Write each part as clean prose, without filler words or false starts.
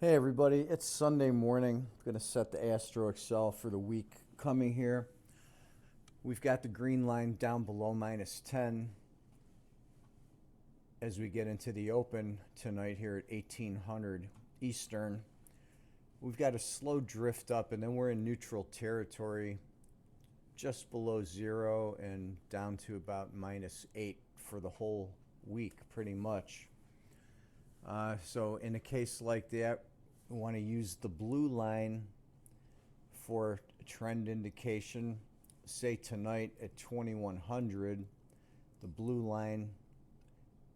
Hey everybody, it's Sunday morning. I'm going to set the Astro Excel for the week coming here. We've got the green line down below -10 as we get into the open tonight here at 1800 Eastern. We've got a slow drift up and then we're in neutral territory just below zero and down to about -8 for the whole week pretty much. So in a case like that, we want to use the blue line for trend indication. Say tonight at 2100, the blue line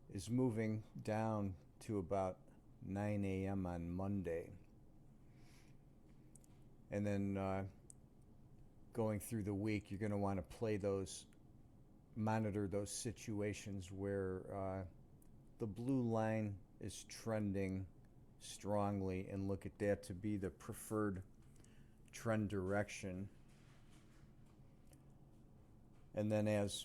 is moving down to about 9 a.m. on Monday. And then going through the week, you're going to want to monitor those situations where the blue line is trending strongly and look at that to be the preferred trend direction. And then as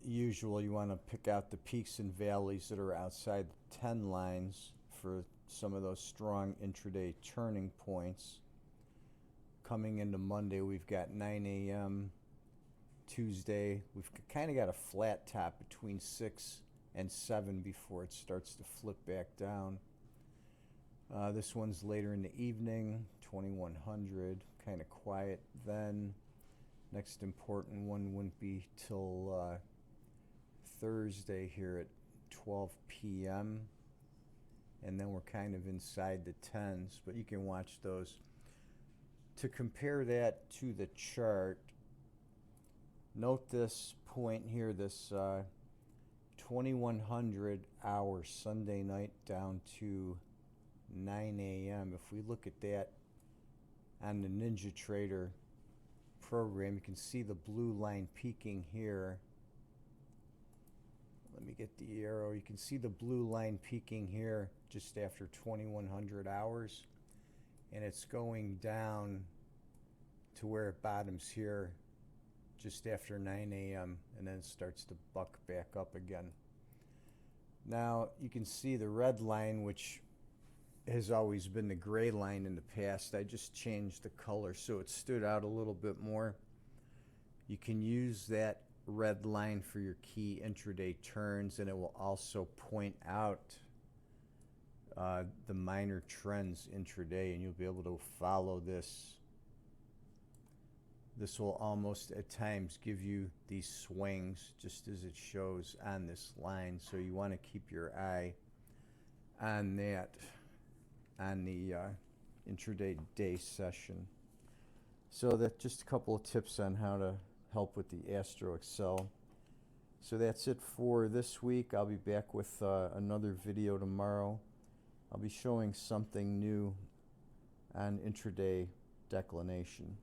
usual, you want to pick out the peaks and valleys that are outside the 10 lines for some of those strong intraday turning points. Coming into Monday, we've got 9 a.m. Tuesday, we've kind of got a flat top between 6 and 7 before it starts to flip back down. This one's later in the evening, 2100, kind of quiet then. Next important one wouldn't be till Thursday here at 12 p.m. And then we're kind of inside the 10s, but you can watch those. To compare that to the chart, note this point here, this 2100 hour Sunday night down to 9 a.m. If we look at that on the NinjaTrader program, you can see the blue line peaking here. Let me get the arrow. You can see the blue line peaking here just after 2100 hours, and it's going down to where it bottoms here just after 9 a.m. and then it starts to buck back up again. Now you can see the red line, which has always been the gray line in the past. I just changed the color so it stood out a little bit more. You can use that red line for your key intraday turns, and it will also point out the minor trends intraday, and you'll be able to follow this. This will almost at times give you these swings just as it shows on this line, so you want to keep your eye on that on the intraday day session. So that's just a couple of tips on how to help with the Astro Excel. So that's it for this week. I'll be back with another video tomorrow. I'll be showing something new on intraday declination.